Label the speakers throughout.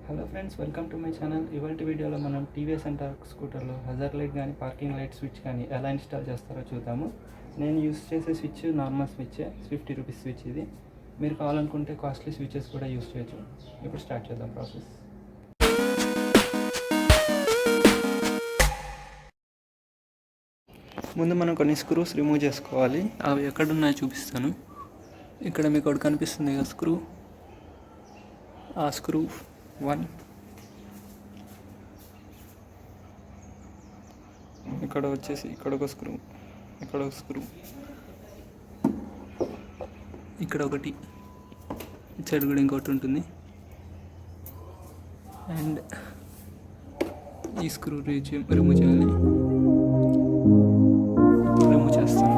Speaker 1: Hello friends, welcome to my channel. ఇవాళ వీడియోలో మనం TVS Ntorq స్కూటర్లో హజార్ లైట్ కానీ పార్కింగ్ లైట్ స్విచ్ కానీ ఎలా ఇన్స్టాల్ చేస్తారో చూద్దాము. నేను యూస్ చేసే స్విచ్ నార్మల్ స్విచ్, ₹50 స్విచ్. ఇది మీరు కావాలనుకుంటే కాస్ట్లీ స్విచెస్ కూడా యూస్ చేయొచ్చు. ఇప్పుడు స్టార్ట్ చేద్దాం ప్రాసెస్. ముందు మనం కొన్ని స్క్రూస్ రిమూవ్ చేసుకోవాలి. అవి ఎక్కడున్నాయో చూపిస్తాను. ఇక్కడ మీకు ఒకటి కనిపిస్తుంది కదా స్క్రూ, ఆ స్క్రూ 1, ఇక్కడ వచ్చేసి ఇక్కడ ఒక స్క్రూ, ఇక్కడ ఒక స్క్రూ, ఇక్కడ ఒకటి, ఇటు సైడ్ కూడా ఇంకోటి ఉంటుంది. అండ్ ఈ స్క్రూ రిమూవ్ చేయాలి. రిమూవ్ చేస్తాను.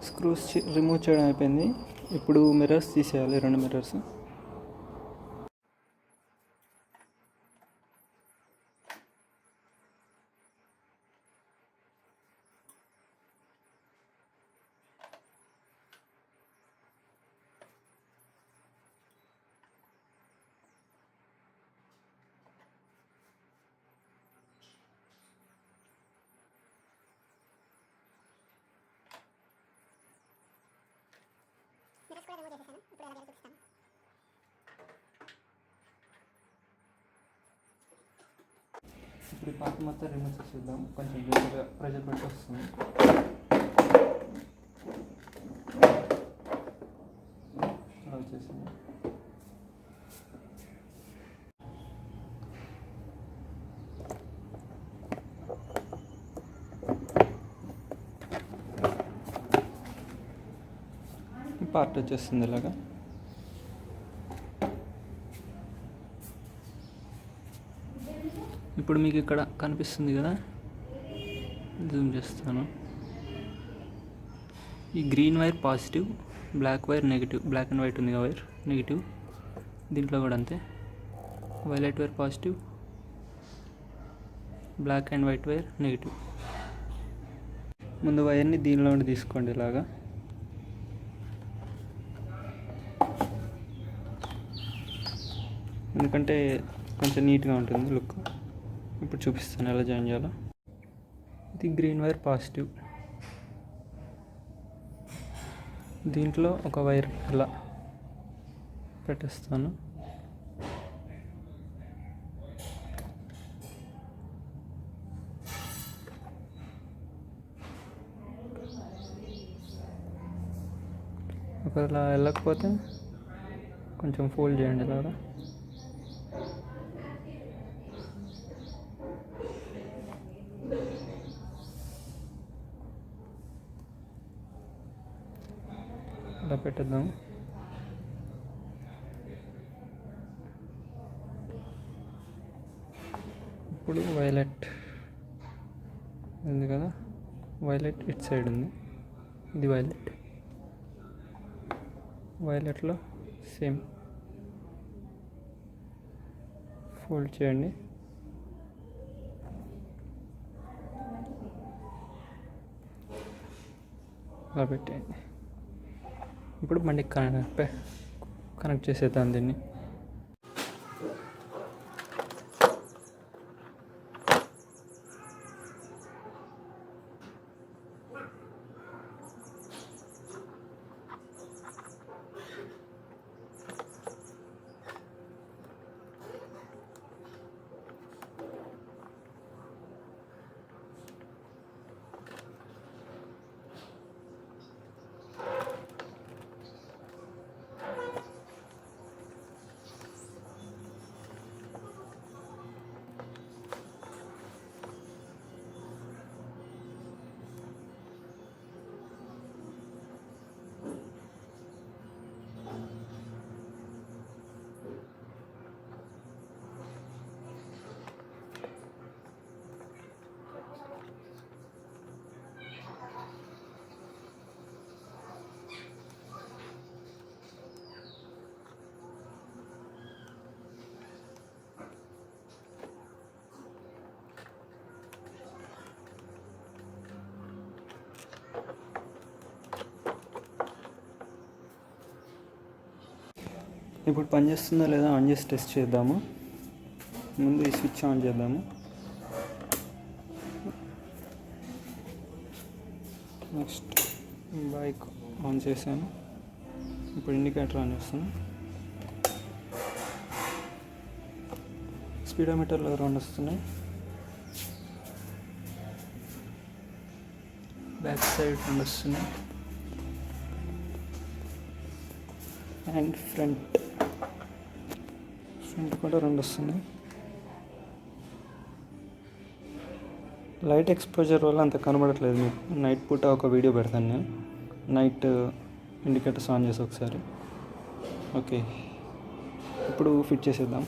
Speaker 1: స్క్రూస్ రిమూవ్ చేయడం అయిపోయింది. ఇప్పుడు మిర్రర్స్ తీసేయాలి, 2 మిర్రర్స్. ఇప్పుడు ఈ పార్ట్ మొత్తం రిమూవ్ చేసేద్దాం. కొంచెం ప్రెజర్ పెట్టి వస్తుంది. అలా వచ్చేసింది. ఈ పార్ట్ వచ్చేస్తుంది ఇలాగా. ఇప్పుడు మీకు ఇక్కడ కనిపిస్తుంది కదా, జూమ్ చేస్తాను. ఈ green wire positive, black wire negative. Black and white ఉంది కదా వైర్, నెగిటివ్. దీంట్లో కూడా అంతే. Violet wire positive, black and white wire negative. ముందు వైర్ని దీనిలో ఉండి తీసుకోండి ఇలాగా. ఎందుకంటే కొంచెం నీట్గా ఉంటుంది లుక్. ఇప్పుడు చూపిస్తాను ఎలా జాయిన్ చేయాలో. ఇది గ్రీన్ వైర్ పాజిటివ్. దీంట్లో ఒక వైర్ ఇలా పెట్టేస్తాను. ఒకవేళ వెళ్ళకపోతే కొంచెం ఫోల్డ్ చేయండి ఇలాగా. ఇలా పెట్టేద్దాం. ఇప్పుడు వైలెట్ ఉంది కదా, వైలెట్ ఇట్ సైడ్ ఉంది, ఇది వైలెట్లో సేమ్ ఫోల్డ్ చేయండి. అలా పెట్టేయండి. ఇప్పుడు బండికి కనెక్ట్ చేసేద్దాం దీన్ని. ఇప్పుడు పనిచేస్తుందా లేదా ఆన్ చేసి టెస్ట్ చేద్దాము. ముందు ఈ స్విచ్ ఆన్ చేద్దాము. నెక్స్ట్ బైక్ ఆన్ చేశాను. ఇప్పుడు ఇండికేటర్ ఆన్ చేస్తాను. స్పీడోమీటర్లో 2 వస్తున్నాయి. బ్యాక్ సైడ్ 2 వస్తున్నాయి. అండ్ ఫ్రంట్ కూడా 2 వస్తున్నాయి. లైట్ ఎక్స్పోజర్ వల్ల అంత కనబడట్లేదు మీకు. నైట్ పూట ఒక వీడియో పెడతాను నేను, నైట్ ఇండికేటర్స్ ఆన్ చేసి ఒకసారి. ఓకే, ఇప్పుడు ఫిట్ చేసేద్దాం.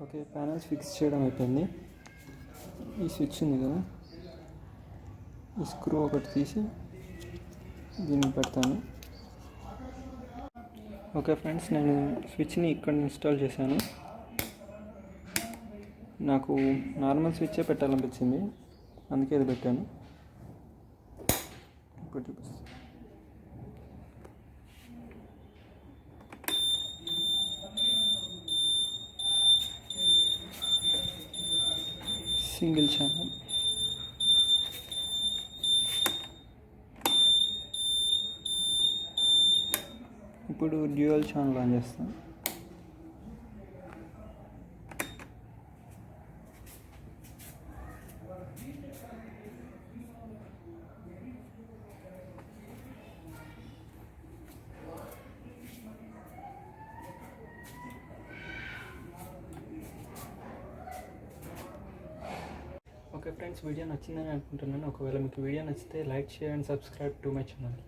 Speaker 1: ఓకే, ప్యానల్స్ ఫిక్స్ చేయడం అయిపోయింది. ఈ స్విచ్ ఉంది కదా, ఈ స్క్రూ ఒకటి తీసి దీన్ని పెడతాను. ఓకే ఫ్రెండ్స్, నేను స్విచ్ని ఇక్కడ ఇన్స్టాల్ చేశాను. నాకు నార్మల్ స్విచ్చే పెట్టాలనిపించింది, అందుకే ఇది పెట్టాను. ఒకటి సింగిల్ ఛానల్. ఇప్పుడు డ్యూయల్ ఛానల్ ఆన్ చేస్తాను. ఓకే ఫ్రెండ్స్, వీడియో నచ్చిందని అనుకుంటున్నాను. ఒకవేళ మీకు వీడియో నచ్చితే like, share and subscribe to my channel.